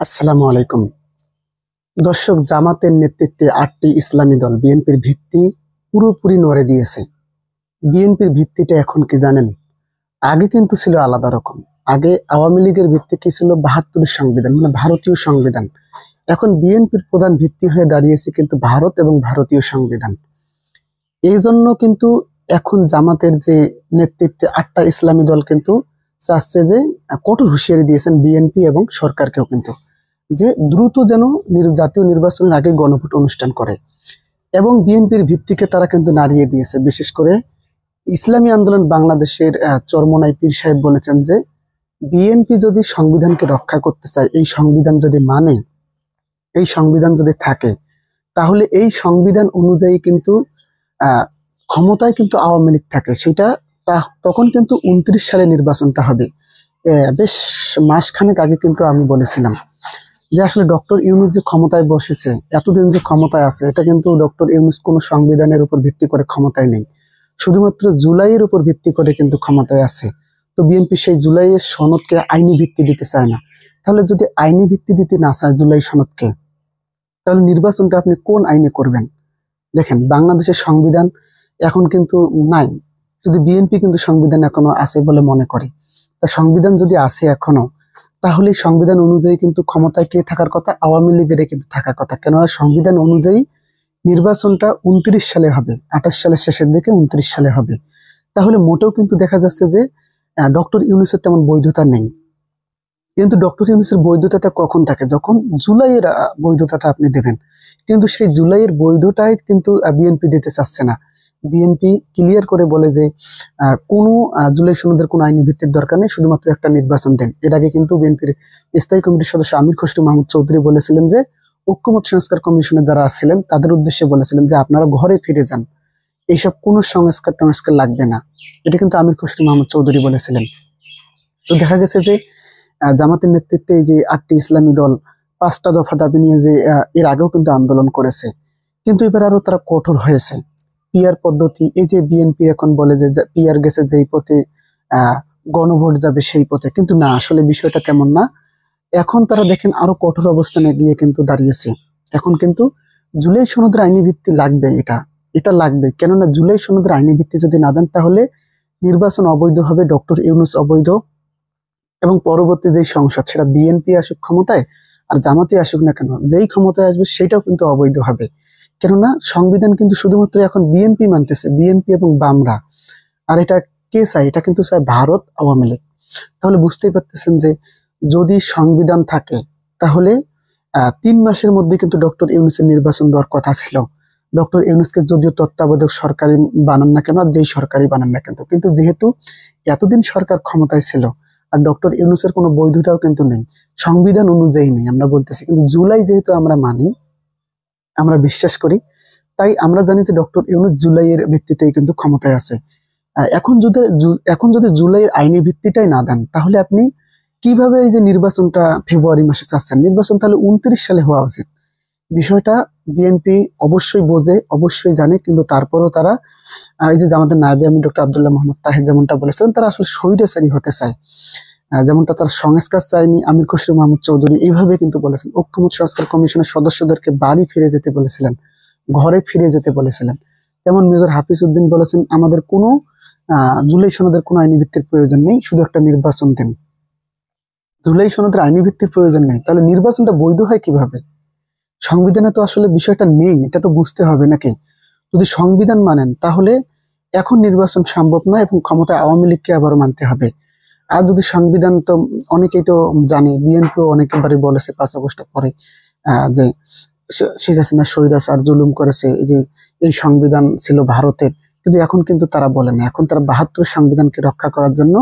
আসসালামু আলাইকুম। দর্শক, জামাতের নেতৃত্বে ৮টি ইসলামী দল বিএনপির ভিত্তি পুরোপুরি নড়ে দিয়েছে। বিএনপির ভিত্তিটা এখন কি জানেন? আগে কিন্তু ছিল আলাদা রকম। আগে আওয়ামী লীগের ভিত্তি কি ছিল? ৭২ সংবিধান, মানে ভারতীয় সংবিধান। এখন বিএনপির প্রধান ভিত্তি হয়ে দাঁড়িয়েছে কিন্তু ভারত এবং ভারতীয় সংবিধান। এই জন্য কিন্তু এখন জামাতের যে নেতৃত্বে ৮টা ইসলামী দল কিন্তু চাচ্ছে যে কঠোর হুঁশিয়ারি দিয়েছেন বিএনপি এবং সরকারকেও কিন্তু, যে দ্রুত যেন জাতীয় নির্বাচনের আগে গণভোট অনুষ্ঠান করে। এবং বিএনপির ভিত্তিকে তারা কিন্তু নাড়িয়ে দিয়েছে। বিশেষ করে ইসলামী আন্দোলন বাংলাদেশের চরমোনাই পীর সাহেব বলেছেন যে বিএনপি যদি সংবিধানকে রক্ষা করতে চায়, এই সংবিধান যদি মানে, এই সংবিধান যদি থাকে, তাহলে এই সংবিধান অনুযায়ী কিন্তু আহ ক্ষমতায় কিন্তু আওয়ামী লীগ থাকে, সেটা তখন কিন্তু ২৯ সালে নির্বাচনটা হবে। বেশ মাসখানেক আগে কিন্তু আমি বলেছিলাম যে আসলে ডক্টর ইউনূস যে ক্ষমতায় বসেছে, এতদিন যে ক্ষমতায় আছে, এটা কিন্তু ডক্টর ইউনূস কোনো সংবিধানের উপর ভিত্তি করে ক্ষমতায় নেই, শুধুমাত্র জুলাইয়ের উপর ভিত্তি করে কিন্তু ক্ষমতায় আছে। তো বিএনপি সেই জুলাইয়ের সনদকে আইনি ভিত্তি দিতে চায় না। তাহলে যদি আইনি ভিত্তি দিতে না চায় জুলাই সনদকে, তাহলে নির্বাচনটা আপনি কোন আইনে করবেন? দেখেন, বাংলাদেশের সংবিধান এখন কিন্তু নাই। যদি বিএনপি কিন্তু সংবিধান এখনো আছে বলে মনে করে, তা সংবিধান যদি আছে এখনো, তাহলে সংবিধান অনুযায়ী কিন্তু ক্ষমতায় কে থাকার কথা? আওয়ামী লীগের কিন্তু থাকার কথা। কেননা সংবিধান অনুযায়ী নির্বাচনটা ২৯ সালে হবে, ২৮ সালের শেষের দিকে ২৯ সালে হবে। তাহলে মোটেও কিন্তু দেখা যাচ্ছে যে ডক্টর ইউনূসের তেমন বৈধতা নেই। কিন্তু ডক্টর ইউনূসের বৈধতাটা কখন থাকে? যখন জুলাইয়ের বৈধতাটা আপনি দেবেন। কিন্তু সেই জুলাইয়ের বৈধতাই কিন্তু বিএনপি দিতে চাচ্ছে না। বিএনপি ক্লিয়ার করে বলে যে কোনো জুলাই সনদের কোনো আইনি ভিত্তির দরকার নেই, শুধুমাত্র একটা নির্বাচন দেন। এর আগে কিন্তু বিএনপির স্থায়ী কমিটির সদস্য আমির খসরু মাহমুদ চৌধুরী বলেছিলেন যে ঐক্যমত্য সংস্কার কমিশনে যারা ছিলেন তাদের উদ্দেশ্যে বলেছিলেন যে আপনারা ঘরে ফিরে যান, এইসব কোনো সংস্কার টংস্কার লাগবে না। এটা কিন্তু আমির খসরু মাহমুদ চৌধুরী বলেছিলেন। তো দেখা গেছে যে জামাতের নেতৃত্বে এই যে ৮টি ইসলামী দল ৫টা দফা দাবি নিয়ে যে এর আগেও কিন্তু আন্দোলন করেছে, কিন্তু এবার আরো তারা কঠোর হয়েছে। পিআর পদ্ধতি, এই যে বিএনপি এখন বলে যে পিআর গেছে যেই পথে আহ গণভোট যাবে সেই পথে, কিন্তু না, আসলে বিষয়টা তেমন না। এখন তারা দেখেন আরো কঠোর অবস্থানে গিয়ে কিন্তু দাঁড়িয়েছে। এখন কিন্তু জুলাই সনদের আইনি ভিত্তি লাগবে, এটা এটা লাগবে। কেননা জুলাই সনদের আইনি ভিত্তি যদি না দেন, তাহলে নির্বাচন অবৈধ হবে, ডক্টর ইউনূস অবৈধ, এবং পরবর্তী যেই সংসদ, সেটা বিএনপি আসুক ক্ষমতায় আর জামাতে আসুক না কেন, যেই ক্ষমতায় আসবে সেটাও কিন্তু অবৈধ হবে। কেননা সংবিধান কিন্তু শুধুমাত্র এখন বিএনপি মানতেছে, বিএনপি এবং বামরা। আর এটা কে চায়? এটা কিন্তু চায় ভারত, আওয়ামী লীগ। তাহলে বুঝতেই পারতেছেন যে যদি সংবিধান থাকে, তাহলে ৩ মাসের মধ্যে কিন্তু ডক্টর ইউনূসের নির্বাচন দেওয়ার কথা ছিল। ডক্টর ইউনূসকে যদিও তত্ত্বাবধায়ক সরকারি বানান না কেন, যেই সরকারি বানান না কেন, কিন্তু যেহেতু এতদিন সরকার ক্ষমতায় ছিল আর ডক্টর ইউনূসের কোনো বৈধতাও কিন্তু নেই, সংবিধান অনুযায়ী নেই, আমরা বলতেছি। কিন্তু জুলাই যেহেতু আমরা মানি, আমরা বিশ্বাস করি, তাই আমরা জানি যে ডক্টর ইউনূস জুলাইয়ের ভিত্তিতেই কিন্তু ক্ষমতায় আছে। এখন যদি জুলাইয়ের আইনি ভিত্তিটাই না দেন, তাহলে আপনি কিভাবে এই যে নির্বাচনটা ফেব্রুয়ারি মাসে চাচ্ছেন? নির্বাচন তাহলে ২৯ সালে হওয়া উচিত। বিষয়টা বিএনপি অবশ্যই বোঝে, অবশ্যই জানে, কিন্তু তারপরেও তারা এই যে আমাদের নায়েবে আমির ডক্টর আব্দুল্লাহ মোহাম্মদ তাহের যেমনটা বলেছেন, তারা আসলে স্বৈরাচারী হতে চায়। যেমনটা তারা সংস্কার চায়নি, আমির খসরু মাহমুদ চৌধুরী এইভাবে কিন্তু বলেছেন। ঐক্যমত্য সংস্কার কমিশনের সদস্যদেরকে বাড়ি ফিরে যেতে বলেছিলেন, ঘরে ফিরে যেতে বলেছিলেন। যেমন মেজর হাফিজ উদ্দিন বলেছেন, আমাদের কোনো জুলাই সনদের কোনো আইনি ভিত্তির প্রয়োজন নেই, শুধু একটা নির্বাচন দেন। জুলাই সনদের আইনি ভিত্তির প্রয়োজন নেই, তাহলে নির্বাচনটা বৈধ হয় কিভাবে? সংবিধানে তো আসলে বিষয়টা নেই, এটা তো বুঝতে হবে নাকি? যদি সংবিধান মানেন, তাহলে এখন নির্বাচন সম্ভব নয় এবং ক্ষমতায় আওয়ামী লীগকে আবারও মানতে হবে। আর যদি সংবিধান, তো অনেকেই তো জানে, বিএনপিও অনেকবারই বলেছে ৫ আগস্টের পরে যে শেখ হাসিনা স্বৈরাচার জুলুম করেছে, এই যে এই সংবিধান ছিল ভারতের। কিন্তু এখন কিন্তু তারা বলে না, এখন তারা ৭২ সংবিধানকে রক্ষা করার জন্য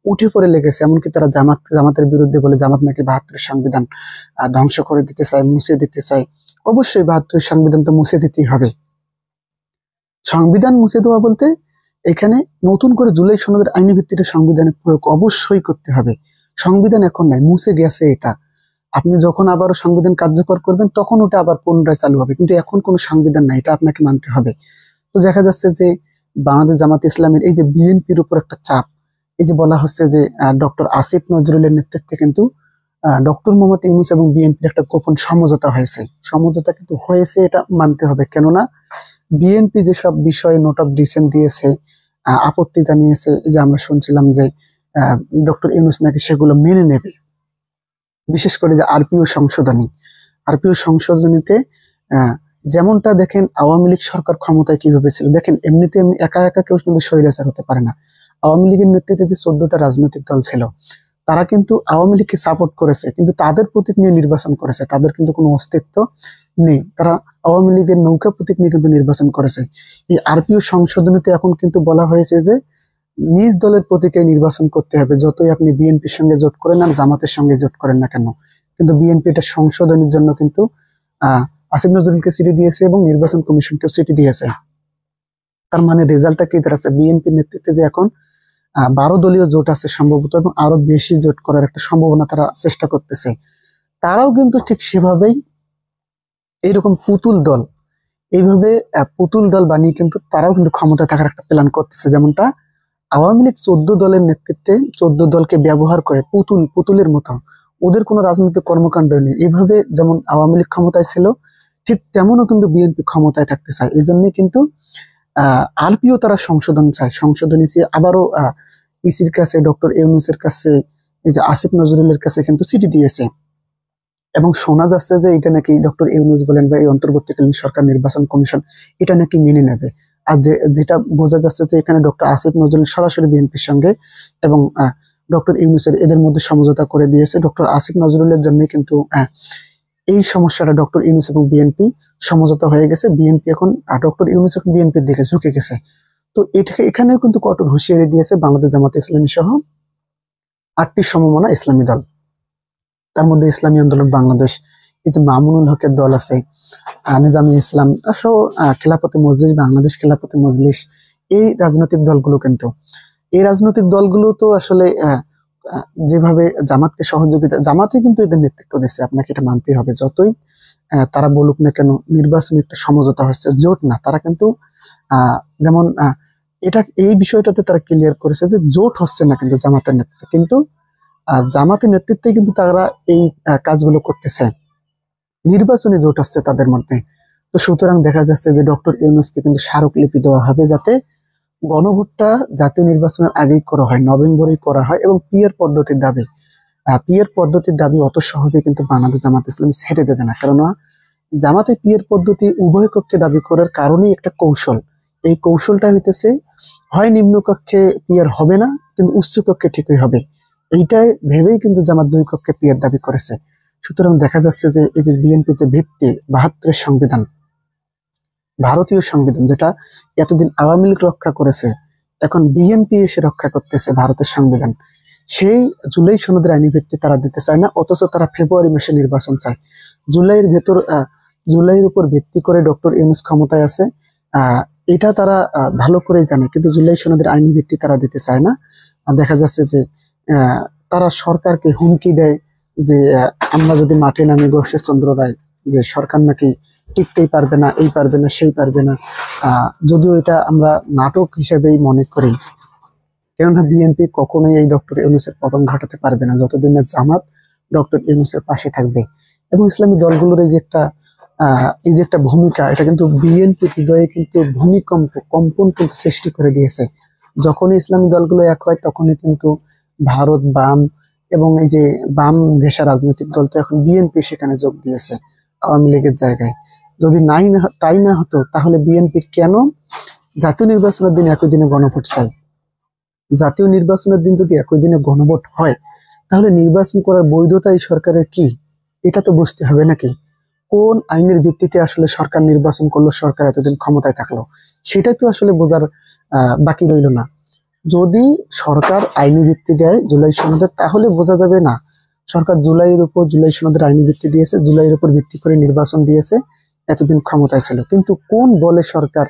উঠে পড়ে লেগেছে। এমনকি তারা জামাতের বিরুদ্ধে বলে, জামাত নাকি ৭২ সংবিধান ধ্বংস করে দিতে চায়, মুছে দিতে চায়। অবশ্যই ৭২ সংবিধান তো মুছে দিতেই হবে। সংবিধান মুছে দেওয়া বলতে এখানে নতুন করে জুলাই সনদের আইনি ভিত্তিতে সংবিধানের প্রয়োগ অবশ্যই করতে হবে। সংবিধান এখন নাই, মুছে গেছে এটা। আপনি যখন আবারও সংবিধান কার্যকর করবেন, তখন ওটা আবার পুনরায় চালু হবে, কিন্তু এখন কোনো সংবিধান নাই, এটা আপনাকে মানতে হবে। তো দেখা যাচ্ছে যে বাংলাদেশ জামাত ইসলামের এই যে বিএনপির উপর একটা চাপ, এই যে বলা হচ্ছে যে ডক্টর আসিফ নজরুলের নেতৃত্বে কিন্তু ডক্টর মোহাম্মদ ইউনূস এবং বিএনপির একটা গোপন সমঝোতা হয়েছে। সমঝোতা কিন্তু হয়েছে, এটা মানতে হবে। কেননা বিএনপি যেসব বিষয়ে নোট অফ ডিসেন্ট দিয়েছে, আপত্তি জানিয়েছে, এই যে আমরা শুনছিলাম যে ডক্টর ইউনূস নাকি সেগুলো মেনে নেবে। বিশেষ করে যে আরপিও সংশোধনীতে যেমনটা দেখেন আওয়ামী লীগ সরকার ক্ষমতায় কিভাবে ছিল, দেখেন এমনিতে এমনি একা একা কেউ কিন্তু স্বৈরাচার হতে পারে না। আওয়ামী লীগের নেতৃত্বে যে 14টা রাজনৈতিক দল ছিল, তারা কিন্তু আওয়ামী লীগকে সাপোর্ট করেছে, কিন্তু তাদের প্রতীক নিয়ে নির্বাচন করেছে। তাদের কিন্তু কোনো অস্তিত্ব নেই, তারা আওয়ামী লীগের নৌকা প্রতীক নিয়ে কিন্তু নির্বাচন করেছে। এই আরপিও সংশোধনীতে এখন কিন্তু বলা হয়েছে যে নিজ দলের প্রতীকে নির্বাচন করতে হবে, যতই আপনি বিএনপির সঙ্গে জোট করেন আর জামাতের সঙ্গে জোট করেন না কেন। কিন্তু বিএনপি এটা সংশোধনের জন্য কিন্তু আসিফ নজরুলকে চিঠি দিয়েছে এবং নির্বাচন কমিশনকেও চিঠি দিয়েছে। তার মানে রেজাল্টটা কি দাঁড়াচ্ছে, বিএনপির নেতৃত্বে যে এখন 12 দলীয় জোট আছে সম্ভবত, এবং আরো বেশি জোট করার একটা সম্ভাবনা তারা চেষ্টা করতেছে। তারাও কিন্তু ঠিক সেভাবেই এইরকম এইভাবে পুতুল দল বানিয়ে কিন্তু তারাও কিন্তু ক্ষমতায় থাকার একটা প্ল্যান করতেছে। যেমনটা আওয়ামী লীগ 14 দলের নেতৃত্বে 14 দলকে ব্যবহার করে পুতুলের মতো, ওদের কোনো রাজনৈতিক কর্মকাণ্ড নেই। এভাবে যেমন আওয়ামী লীগ ক্ষমতায় ছিল, ঠিক তেমনও কিন্তু বিএনপি ক্ষমতায় থাকতে চায়। এই জন্যই কিন্তু আরপিও তারা সংশোধন চায়। সংশোধনী চেয়ে আবারও ইসির কাছে, ডক্টর ইউনূসের কাছে, এই যে আসিফ নজরুলের কাছে কিন্তু চিঠি দিয়েছে। এবং শোনা যাচ্ছে যে এটা নাকি ডক্টর ইউনূস বলেন বা এই অন্তর্বর্তীকালীন সরকার নির্বাচন কমিশন এটা নাকি মেনে নেবে। আর যেটা বোঝা যাচ্ছে যে এখানে ডক্টর আসিফ নজরুল সরাসরি বিএনপির সঙ্গে এবং ডক্টর ইউনূসের এদের মধ্যে সমঝোতা করে দিয়েছে। ডক্টর আসিফ নজরুলের জন্য কিন্তু এই সমস্যাটা ডক্টর ইউনূস এবং বিএনপি সমঝোতা হয়ে গেছে। বিএনপি এখন ডক্টর ইউনূস এখন বিএনপির দিকে ঝুঁকে গেছে। তো এখানেও কিন্তু কঠোর হুঁশিয়ারি দিয়েছে বাংলাদেশ জামাতে ইসলামী সহ 8টি সমমনা ইসলামী দল। তার মধ্যে ইসলামী আন্দোলন বাংলাদেশ, এই যে মামুনুল হকের দল আছে, নিজামী ইসলাম সহ খেলাফতে মজলিস, বাংলাদেশ খেলাফতে মজলিস, এই রাজনৈতিক দলগুলো তো আসলে যেভাবে জামাতকে সহযোগিতা, জামাতে কিন্তু এদের নেতৃত্ব দিচ্ছে, আপনাকে এটা মানতেই হবে। যতই তারা বলুক না কেন নির্বাচনী একটা সমঝোতা হচ্ছে, জোট না। তারা কিন্তু যেমন এই বিষয়টাতে তারা ক্লিয়ার করেছে যে জোট হচ্ছে না কিন্তু জামাতের নেতৃত্বে, কিন্তু জামাতের নেতৃত্বে কিন্তু তারা এই কাজগুলো করতেছে, নির্বাচনে জোট হচ্ছে তাদের মধ্যে। তো সুতরাং দেখা যাচ্ছে যে ডক্টর ইউনূসকে কিন্তু স্মারকলিপি দেওয়া হবে, যাতে গণভোটটা জাতীয় নির্বাচনের আগেই করা হয়, নভেম্বরেই করা হয়। এবং পিয়ার পদ্ধতির দাবি অত সহজে কিন্তু বাংলাদেশ জামাত ইসলামী ছেড়ে দেবে না। কেননা জামাতে পিয়ার পদ্ধতি উভয় কক্ষে দাবি করার কারণেই একটা কৌশল। এই কৌশলটা হইতেছে হয় নিম্ন কক্ষে পিয়ার হবে না, কিন্তু উচ্চ কক্ষে ঠিকই হবে। এইটাই ভেবেই কিন্তু জামাত 2 কক্ষে পিয়ার দাবি করেছে। সুতরাং দেখা যাচ্ছে যে এই যে বিএনপিতে ভিত্তি 72 সংবিধান, ভারতীয় সংবিধান, যেটা এতদিন আওয়ামী লীগ রক্ষা করেছে, এখন বিএনপি এসে রক্ষা করতেছে ভারতের সংবিধান। সেই জুলাই সনদের আইনি ভিত্তি তারা দিতে চায় না, অথচ তারা ফেব্রুয়ারি মাসে নির্বাচন চায়। জুলাইয়ের উপর ভিত্তি করে ডক্টর ইউনূস ক্ষমতায় আছে, এটা তারা ভালো করেই জানে, কিন্তু জুলাই সনদের আইনি ভিত্তি তারা দিতে চায় না। দেখা যাচ্ছে যে তারা সরকারকে হুমকি দেয় যে আমরা যদি মাঠে নামি চন্দ্র রায়, যে সরকার নাকি টিকতেই পারবে না, এই পারবে না, সেই পারবে না। যদিও এটা আমরা নাটক হিসেবেই মনে করি, কেননা বিএনপি কখনোই এই ডক্টর ইউনূসের পতন ঘটাতে পারবে না যতদিন না জামাত ডক্টর ইউনূসের পাশে থাকবে। এবং ইসলামী দলগুলোর এই যে একটা ভূমিকা, এটা কিন্তু বিএনপি হৃদয়ে কিন্তু কম্পন কিন্তু সৃষ্টি করে দিয়েছে। যখনই ইসলামী দলগুলো এক হয়, তখনই কিন্তু ভারত বাম এবং এই যে বাম ঘেঁষা রাজনৈতিক দল, তো এখন বিএনপি সেখানে যোগ দিয়েছে আওয়ামী লীগের জায়গায়। যদি তাই না হতো, তাহলে বিএনপি কেন জাতীয় নির্বাচনের দিন একই দিনে গণভোট চাই? জাতীয় নির্বাচনের দিন যদি একই দিনে গণভোট হয়, তাহলে নির্বাচন করার বৈধতা এই সরকারের কি, এটা তো বুঝতে হবে নাকি? কোন আইনের ভিত্তিতে আসলে সরকার নির্বাচন করলো, সরকার এতদিন ক্ষমতায় থাকলো, সেটাই তো আসলে বোঝার বাকি রইল না। যদি সরকার আইনি ভিত্তি দেয় জুলাই সনদের, তাহলে বোঝা যাবে না সরকার জুলাই সনদের আইনি ভিত্তি দিয়েছে, জুলাইয়ের উপর ভিত্তি করে নির্বাচন দিয়েছে, এতদিন ক্ষমতায় ছিল। কিন্তু কোন বলে সরকার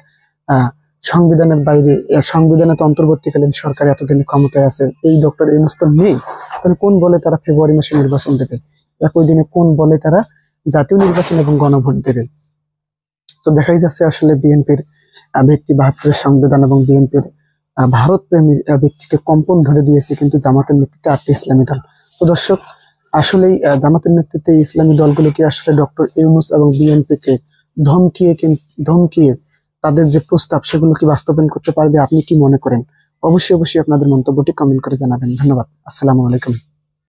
সংবিধানের বাইরে, সংবিধানে তো অন্তর্বর্তীকালীন সরকার এতদিন ক্ষমতায় আছে, এই ডক্টর ইউনূস তো নেই, তাহলে কোন বলে তারা ফেব্রুয়ারি মাসে নির্বাচন দেবে? একই দিনে কোন বলে তারা জাতীয় নির্বাচন এবং গণভোট দেবে? তো দেখাই যাচ্ছে আসলে বিএনপির ভিত্তি 72 সংবিধান এবং বিএনপির ভারত প্রেমীর ব্যক্তিকে কম্পন ধরে দিয়েছে কিন্তু জামাতের নেতৃত্বে 8টি ইসলামী দল। তো দর্শক, আসলেই জামাতের নেতৃত্বে এই ইসলামী দলগুলো কি আসলে ডক্টর ইউনূস এবং বিএনপি কে ধমকিয়ে তাদের যে প্রস্তাব সেগুলো কি বাস্তবায়ন করতে পারবে? আপনি কি মনে করেন? অবশ্যই অবশ্যই আপনাদের মন্তব্যটি কমেন্ট করে জানাবেন। ধন্যবাদ। আসসালামু আলাইকুম।